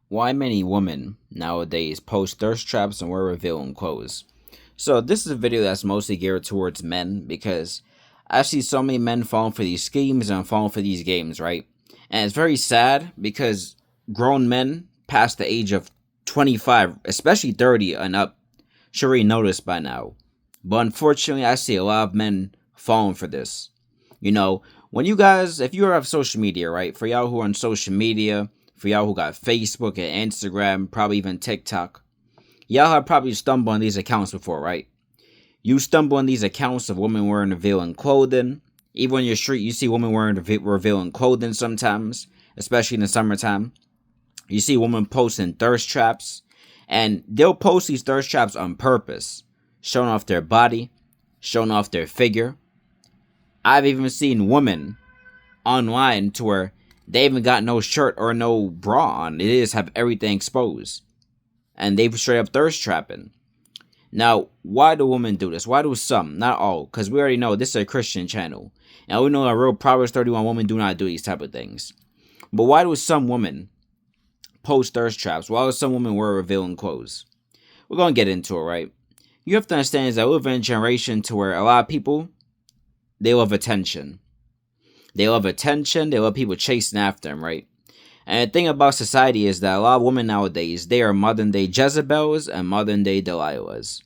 Why many women nowadays post thirst traps and wear revealing clothes. So this is a video that's mostly geared towards men because I see so many men falling for these schemes and falling for these games, right? And it's very sad because grown men past the age of 25, especially 30 and up, should already notice by now. But unfortunately, I see a lot of men falling for this. You know, when you guys, if you have social media, right? For y'all who are on social media, for y'all who got Facebook and Instagram, probably even TikTok, y'all have probably stumbled on these accounts before, right? You stumble on these accounts of women wearing revealing clothing. Even on your street, you see women wearing revealing clothing sometimes, especially in the summertime. You see women posting thirst traps, and they'll post these thirst traps on purpose, showing off their body, showing off their figure. I've even seen women online to where they even got no shirt or no bra on. They just have everything exposed. And they've straight up thirst trapping. Now, why do women do this? Why do some? Not all. Because we already know this is a Christian channel. And we know a real Proverbs 31 women do not do these type of things. But why do some women post thirst traps? Why do some women wear revealing clothes? We're going to get into it, right? You have to understand is that we live in a generation to where a lot of people, they love attention. They love attention. They love people chasing after them, right? And the thing about society is that a lot of women nowadays, they are modern day Jezebels and modern day Delilahs.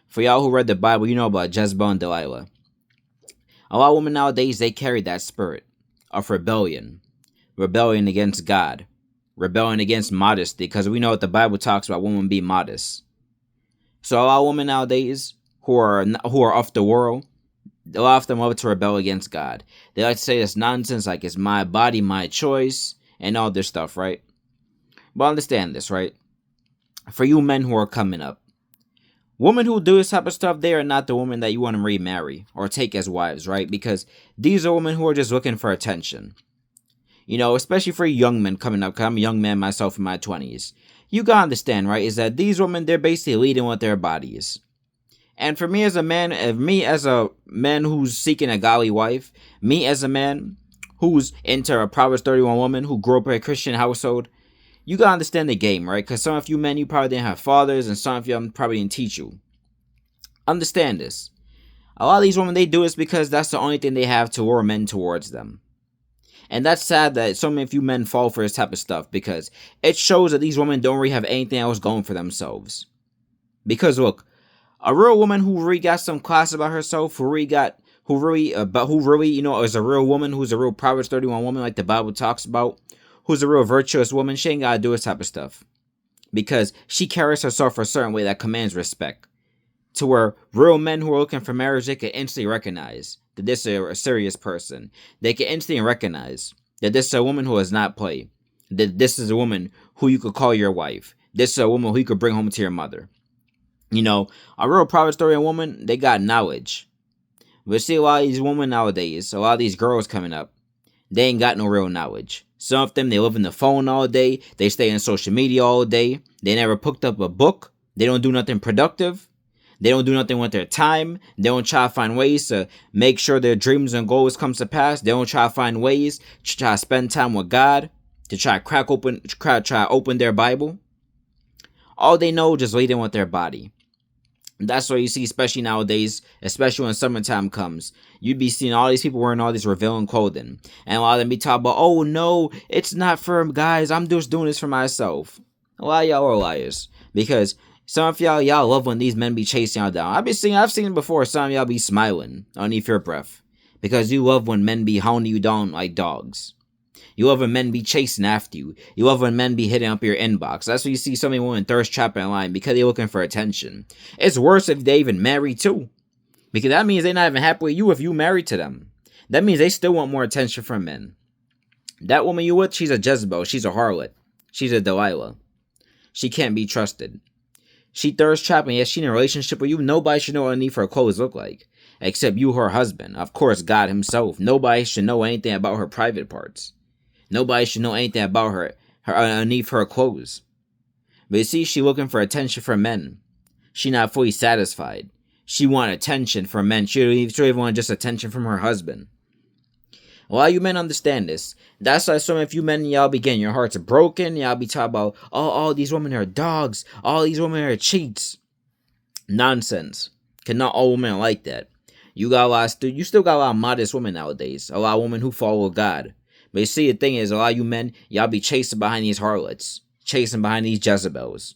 For y'all who read the Bible, you know about Jezebel and Delilah. A lot of women nowadays, they carry that spirit of rebellion. Rebellion against God. Rebellion against modesty. Because we know what the Bible talks about women being modest. So a lot of women nowadays who are off the world, a lot of them love to rebel against God. They like to say this nonsense like it's my body, my choice, and all this stuff, right? But understand this, right? For you men who are coming up, women who do this type of stuff, they are not the women that you want to remarry or take as wives, right? Because these are women who are just looking for attention. You know, especially for young men coming up, because I'm a young man myself in my 20s. You gotta understand, right, is that these women, they're basically leading with their bodies. And for me as a man, who's seeking a godly wife, me as a man who's into a Proverbs 31 woman who grew up in a Christian household, you gotta understand the game, right? Because some of you men, you probably didn't have fathers, and some of you probably didn't teach you. Understand this. A lot of these women, they do this because that's the only thing they have to lure men towards them. And that's sad that so many of you men fall for this type of stuff because it shows that these women don't really have anything else going for themselves. Because look, a real woman who really got some class about herself, who really, you know, is a real woman, who's a real Proverbs 31 woman like the Bible talks about, who's a real virtuous woman, she ain't gotta do this type of stuff. Because she carries herself a certain way that commands respect. To where real men who are looking for marriage, they can instantly recognize that this is a serious person. They can instantly recognize that this is a woman who does not play. That this is a woman who you could call your wife. This is a woman who you could bring home to your mother. You know, a real Proverbs 31 woman, they got knowledge. But see, a lot of these women nowadays, a lot of these girls coming up, they ain't got no real knowledge. Some of them, they live in the phone all day. They stay on social media all day. They never picked up a book. They don't do nothing productive. They don't do nothing with their time. They don't try to find ways to make sure their dreams and goals come to pass. They don't try to find ways to try to spend time with God, to try to open their Bible. All they know is just leading with their body. That's what you see, especially nowadays, especially when summertime comes. You'd be seeing all these people wearing all this revealing clothing. And a lot of them be talking about, oh no, it's not for guys, I'm just doing this for myself. A lot of y'all are liars. Because some of y'all love when these men be chasing y'all down. I've seen it before, some of y'all be smiling underneath your breath. Because you love when men be hounding you down like dogs. You love when men be chasing after you. You love when men be hitting up your inbox. That's why you see so many women thirst trapping online because they're looking for attention. It's worse if they even married too. Because that means they're not even happy with you if you married to them. That means they still want more attention from men. That woman you with, she's a Jezebel. She's a harlot. She's a Delilah. She can't be trusted. She thirst trapping. Yes, she in a relationship with you. Nobody should know underneath her clothes look like. Except you, her husband. Of course, God himself. Nobody should know anything about her private parts. Nobody should know anything about her underneath her clothes. But you see, she looking for attention from men. She not fully satisfied. She want attention from men. She don't even want just attention from her husband. A lot of you men understand this. That's why some of you men, y'all be getting your hearts broken. Y'all be talking about, oh, all these women are dogs. All these women are cheats. Nonsense. Cause not all women are like that. You still got a lot of modest women nowadays. A lot of women who follow God. But you see, the thing is, a lot of you men, y'all be chasing behind these harlots. Chasing behind these Jezebels.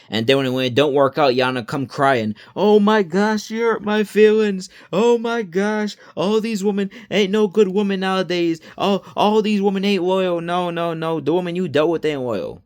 And then when it don't work out, y'all come crying. Oh my gosh, you hurt my feelings. Oh my gosh, all these women ain't no good women nowadays. All these women ain't loyal. No, no, no. The women you dealt with ain't loyal.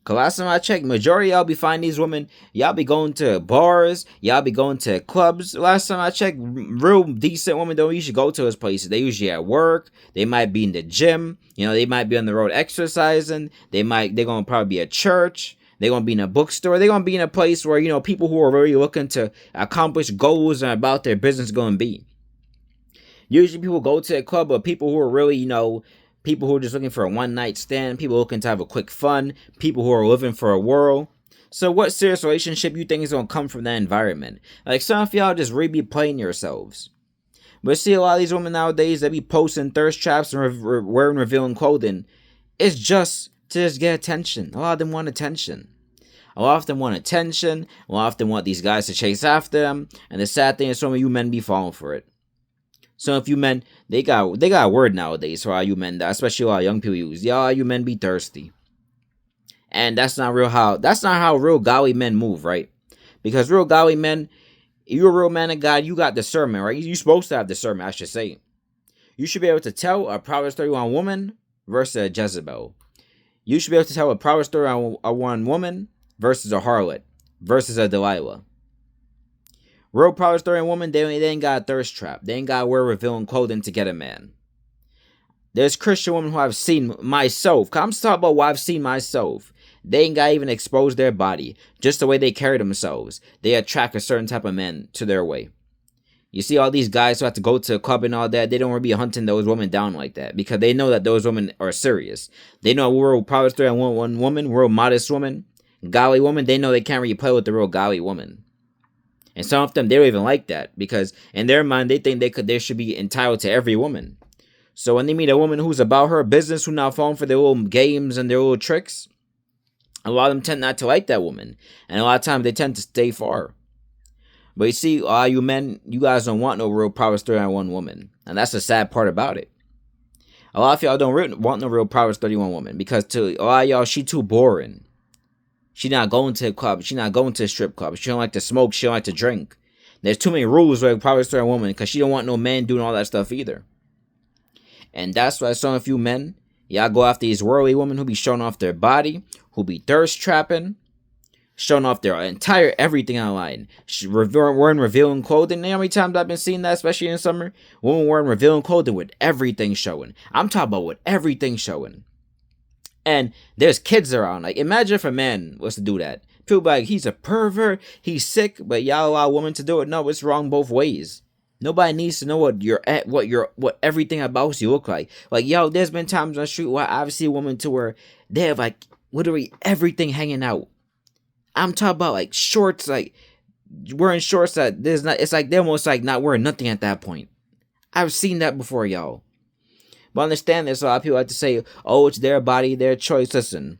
Cause last time I checked, majority of y'all be finding these women. Y'all be going to bars. Y'all be going to clubs. Last time I checked, real decent women don't usually go to those places. They usually at work. They might be in the gym. You know, they might be on the road exercising. They're gonna probably be at church. They're going to be in a bookstore. They're going to be in a place where, you know, people who are really looking to accomplish goals and about their business going to be. Usually people go to a club with people who are really, you know, people who are just looking for a one-night stand, people looking to have a quick fun, people who are living for a whirl. So what serious relationship you think is going to come from that environment? Like, some of y'all just really be playing yourselves. But see, a lot of these women nowadays, they be posting thirst traps and wearing revealing clothing. It's just to just get attention. A lot of them want attention. A lot of them want attention. A lot of them want these guys to chase after them. And the sad thing is, some of you men be falling for it. Some of you men, they got a word nowadays for all you men, especially a lot of young people use. Y'all, you men be thirsty. And that's not how real godly men move, right? Because real godly men, you're a real man of God, you got discernment, right? You're supposed to have discernment, I should say. You should be able to tell a Proverbs 31 woman versus a Jezebel. You should be able to tell a Proverbs 31 woman versus a harlot versus a Delilah. Real Proverbs 31 woman, they ain't got a thirst trap. They ain't got to wear revealing clothing to get a man. There's Christian women who I've seen myself. I'm talking about what I've seen myself. They ain't got to even expose their body. Just the way they carry themselves. They attract a certain type of man to their way. You see all these guys who have to go to a club and all that, they don't want to be hunting those women down like that. Because they know that those women are serious. They know we're Proverbs 31 woman, we're a modest woman, godly woman. They know they can't really play with the real godly woman. And some of them, they don't even like that. Because in their mind, they think they should be entitled to every woman. So when they meet a woman who's about her business, who's not falling for their little games and their little tricks, a lot of them tend not to like that woman. And a lot of times, they tend to stay far. But you see, all you men, you guys don't want no real Proverbs 31 woman. And that's the sad part about it. A lot of y'all don't want no real Proverbs 31 woman. Because to a lot of y'all, she too boring. She not going to a club. She not going to a strip club. She don't like to smoke. She don't like to drink. There's too many rules with Proverbs 31 woman. Because she don't want no man doing all that stuff either. And that's why some of you men, y'all go after these worldly women who be showing off their body. Who be thirst trapping. Showing off their entire everything online. Wearing revealing clothing. You know how many times I've been seeing that, especially in summer? Women wearing revealing clothing with everything showing. I'm talking about with everything showing. And there's kids around. Like, imagine if a man was to do that. People be like, he's a pervert, he's sick, but y'all allow women to do it. No, it's wrong both ways. Nobody needs to know what everything about you look like. Like, yo, there's been times on the street where I've seen a woman to where they have like literally everything hanging out. I'm talking about like shorts, like wearing shorts that there's not. It's like they're almost like not wearing nothing at that point. I've seen that before, y'all. But understand this. A lot of people like to say, "Oh, it's their body, their choice." Listen,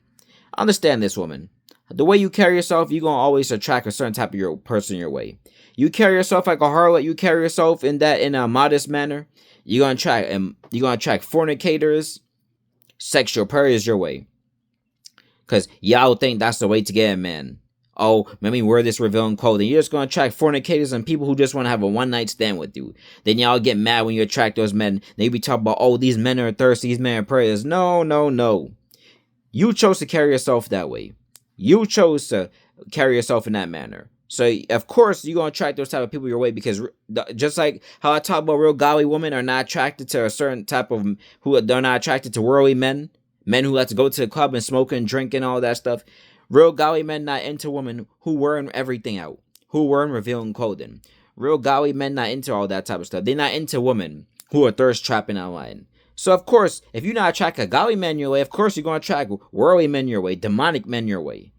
understand this, woman. The way you carry yourself, you're gonna always attract a certain type of your person your way. You carry yourself like a harlot. You carry yourself in a modest manner. You're gonna attract fornicators, sexual predators your way. Cause y'all think that's the way to get a man. Oh, let me wear this revealing clothing. You're just going to attract fornicators and people who just want to have a one-night stand with you. Then y'all get mad when you attract those men. They be talking about, oh, these men are thirsty, these men are prayers. No, no, no. You chose to carry yourself that way. You chose to carry yourself in that manner. So, of course, you're going to attract those type of people your way because just like how I talk about real godly women are not attracted to a certain type of, they're not attracted to worldly men. Men who like to go to the club and smoke and drink and all that stuff. Real godly men not into women who wearing everything out. Who wearing revealing clothing. Real godly men not into all that type of stuff. They're not into women who are thirst trapping online. So of course, if you not attract a godly man your way, of course you're going to attract worldly men your way. Demonic men your way.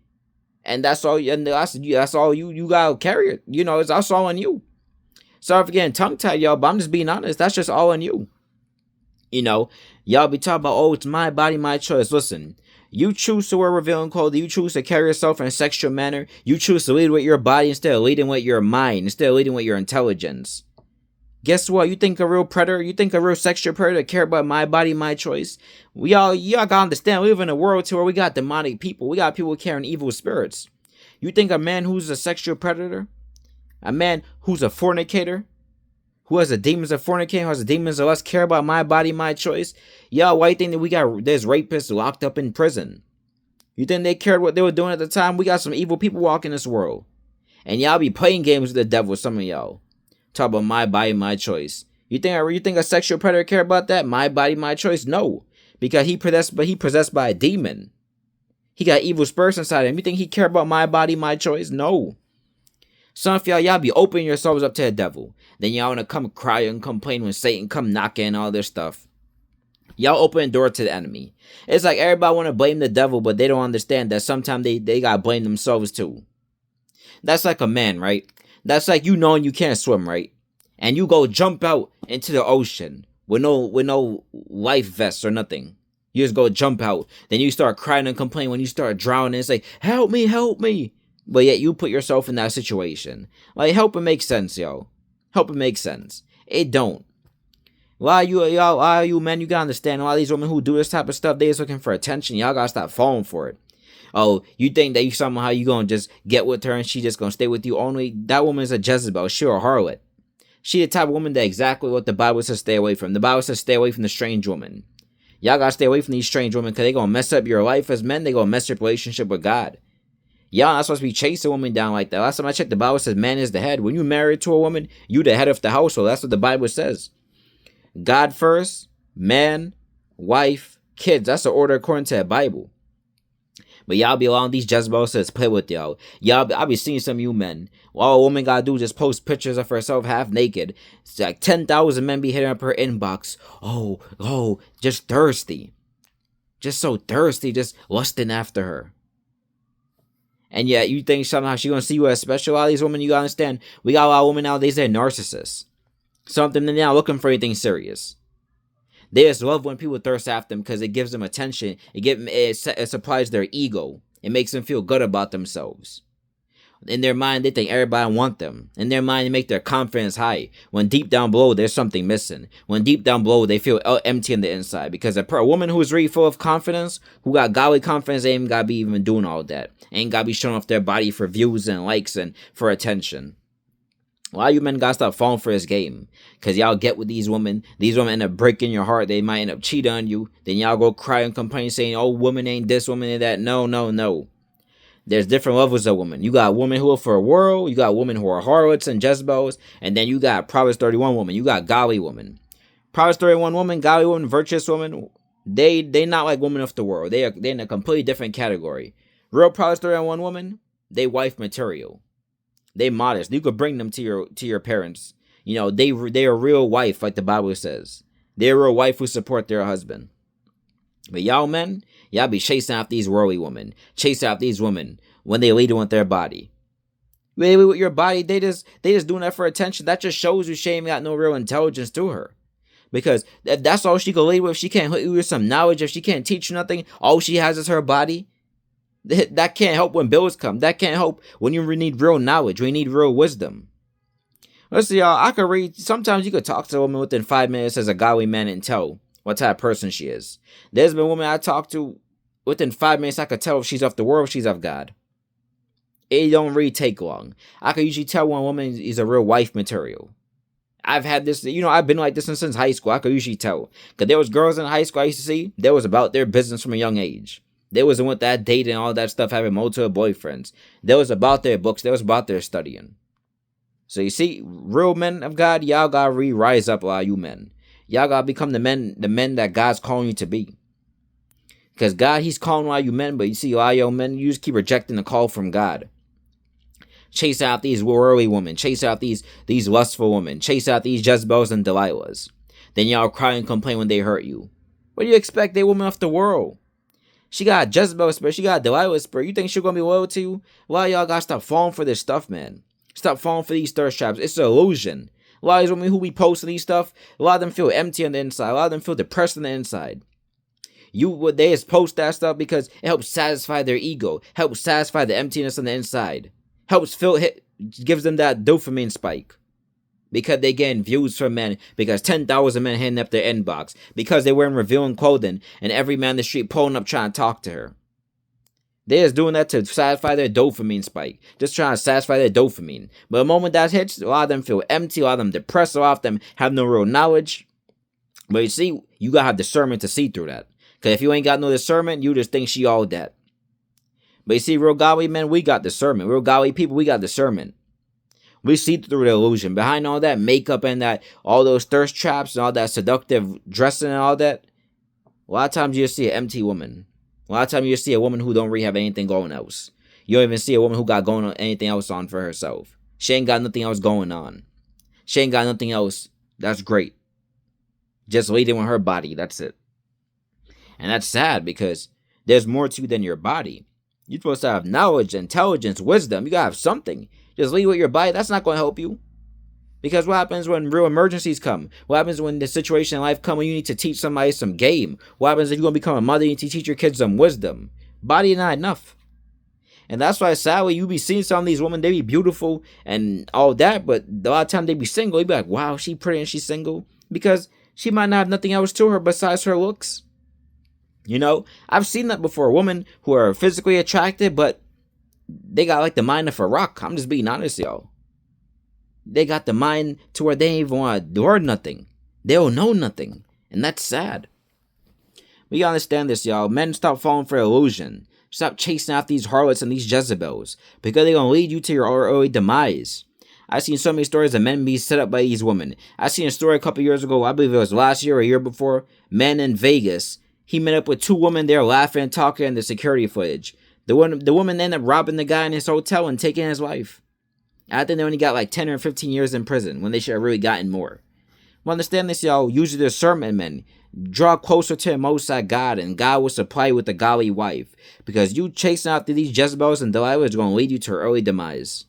And that's all you got to carry it. You know, that's all on you. Sorry for getting tongue tied, y'all, but I'm just being honest. That's just all on you. You know, y'all be talking about, oh, it's my body, my choice. Listen, you choose to wear revealing clothing. You choose to carry yourself in a sexual manner. You choose to lead with your body instead of leading with your mind, instead of leading with your intelligence. Guess what? You think a real predator, you think a real sexual predator care about my body, my choice? Y'all gotta understand, we live in a world where we got demonic people. We got people carrying evil spirits. You think a man who's a sexual predator, a man who's a fornicator, who has the demons of fornicating, who has the demons of lust, care about my body, my choice? Y'all, why you think that there's rapists locked up in prison? You think they cared what they were doing at the time? We got some evil people walking this world. And y'all be playing games with the devil, some of y'all. Talk about my body, my choice. You think a sexual predator care about that? My body, my choice? No. Because he possessed by a demon. He got evil spirits inside him. You think he care about my body, my choice? No. Some of y'all be opening yourselves up to the devil. Then y'all wanna come cry and complain when Satan come knocking and all this stuff. Y'all open the door to the enemy. It's like everybody wanna blame the devil, but they don't understand that sometimes they gotta blame themselves too. That's like a man, right? That's like you knowing you can't swim, right? And you go jump out into the ocean with no life vest or nothing. You just go jump out. Then you start crying and complaining when you start drowning. It's like, help me, help me. But yet you put yourself in that situation. Like, help it make sense, yo. Help it make sense. It don't. Why you men, you gotta understand, a lot of these women who do this type of stuff, they just looking for attention. Y'all gotta stop falling for it. Oh, you think that you somehow you gonna just get with her and she just gonna stay with you only? That woman is a Jezebel. She a harlot. She the type of woman that exactly what the Bible says stay away from. The Bible says stay away from the strange woman. Y'all gotta stay away from these strange women because they gonna mess up your life as men. They gonna mess your relationship with God. Y'all not supposed to be chasing women down like that. Last time I checked, the Bible says man is the head. When you married to a woman, you the head of the household. That's what the Bible says. God first, man, wife, kids. That's the order according to the Bible. But y'all be allowing these Jezebels to play with y'all. I be seeing some of you men. All a woman gotta do is just post pictures of herself half naked. It's like 10,000 men be hitting up her inbox. Oh, just thirsty. Just so thirsty, just lusting after her. And yet you think somehow she gonna see you as special. A lot of these women, you gotta understand, we got a lot of women nowadays that are narcissists. Something they're not looking for anything serious. They just love when people thirst after them because it gives them attention. It supplies their ego. It makes them feel good about themselves. In their mind, they think everybody want them. In their mind, they make their confidence high. When deep down below, there's something missing. When deep down below, they feel empty on the inside. Because a woman who is really full of confidence, who got godly confidence, they ain't gotta be even doing all that. Ain't gotta be showing off their body for views and likes and for attention. A lot of you men gotta stop falling for this game. Cause y'all get with these women. These women end up breaking your heart. They might end up cheating on you. Then y'all go cry and complain saying, oh, woman ain't this, woman ain't that. No. There's different levels of women. You got women who are for a world. You got women who are harlots and Jezebels. And then you got Proverbs 31 women. You got godly women. Proverbs 31 woman, godly woman, virtuous woman. They not like women of the world. They're in a completely different category. Real Proverbs 31 woman, they wife material. They modest. You could bring them to your parents. You know, they are real wife, like the Bible says. They're a real wife who support their husband. But y'all men, y'all be chasing after these worldly women. Chasing after these women when they lead with their body. They lead with your body, they just doing that for attention. That just shows you she ain't got no real intelligence to her. Because if that's all she can lead with, she can't hit you with some knowledge, if she can't teach you nothing, all she has is her body. That can't help when bills come. That can't help when you need real knowledge. We need real wisdom. Listen, y'all, I could read. Sometimes you could talk to a woman within 5 minutes as a godly man and tell what type of person she is. There's been women I talked to within 5 minutes. I could tell if she's of the world, if she's of God. It don't really take long. I could usually tell when a woman is a real wife material. I've had this, I've been like this since high school. I could usually tell. Because there was girls in high school I used to see, that was about their business from a young age. They wasn't with that dating and all that stuff, having multiple boyfriends. That was about their books. That was about their studying. So you see, real men of God, y'all gotta rise up, a lot of you men. Y'all gotta become the men that God's calling you to be. Because God, He's calling a lot of you men, but you see, a lot of y'all men, you just keep rejecting the call from God. Chase out these worldly women. Chase out these lustful women. Chase out these Jezebels and Delilahs. Then y'all cry and complain when they hurt you. What do you expect? They women of the world. She got a Jezebel spirit. She got a Delilah spirit. You think she's going to be loyal to you? A lot of y'all got to stop falling for this stuff, man. Stop falling for these thirst traps. It's an illusion. A lot of these women who be posting these stuff, a lot of them feel empty on the inside. A lot of them feel depressed on the inside. They just post that stuff because it helps satisfy their ego, helps satisfy the emptiness on the inside, gives them that dopamine spike. Because they getting views from men, because 10,000 men hitting up their inbox, because they wearing revealing clothing, and every man in the street pulling up trying to talk to her. They're just doing that to satisfy their dopamine spike, just trying to satisfy their dopamine. But the moment that hits, a lot of them feel empty, a lot of them depressed, a lot of them have no real knowledge. But you see, you gotta have discernment to see through that. Because if you ain't got no discernment, you just think she all that. But you see, real godly men, we got discernment. Real godly people, we got discernment. We see through the illusion. Behind all that makeup and all those thirst traps and all that seductive dressing and all that, a lot of times you see an empty woman. A lot of times you see a woman who don't really have anything going else. You don't even see a woman who got going on anything else on for herself. She ain't got nothing else going on. She ain't got nothing else that's great. Just leading with her body, that's it. And that's sad because there's more to you than your body. You're supposed to have knowledge, intelligence, wisdom. You gotta have something. Just lead with your body, that's not going to help you. Because what happens when real emergencies come? What happens when the situation in life comes when you need to teach somebody some game? What happens if you're going to become a mother and you need to teach your kids some wisdom? Body not enough. And that's why sadly you be seeing some of these women, they be beautiful and all that, but a lot of time they be single. You be like, wow, she pretty and she's single. Because she might not have nothing else to her besides her looks. You know, I've seen that before. Women who are physically attractive, but they got like the mind of a rock. I'm just being honest, y'all. They got the mind to where they ain't even want to learn nothing. They don't know nothing. And that's sad. We gotta understand this, y'all. Men, stop falling for illusion. Stop chasing after these harlots and these Jezebels. Because they're gonna lead you to your early demise. I've seen so many stories of men being set up by these women. I seen a story a couple years ago. I believe it was last year or a year before. Man in Vegas. He met up with two women there laughing and talking in the security footage. The woman ended up robbing the guy in his hotel and taking his life. I think they only got like 10 or 15 years in prison when they should have really gotten more. Well, understand this, y'all. Use your discernment, men. Draw closer to the Most High God, and God will supply you with a godly wife. Because you chasing after these Jezebels and Delilah is going to lead you to early demise.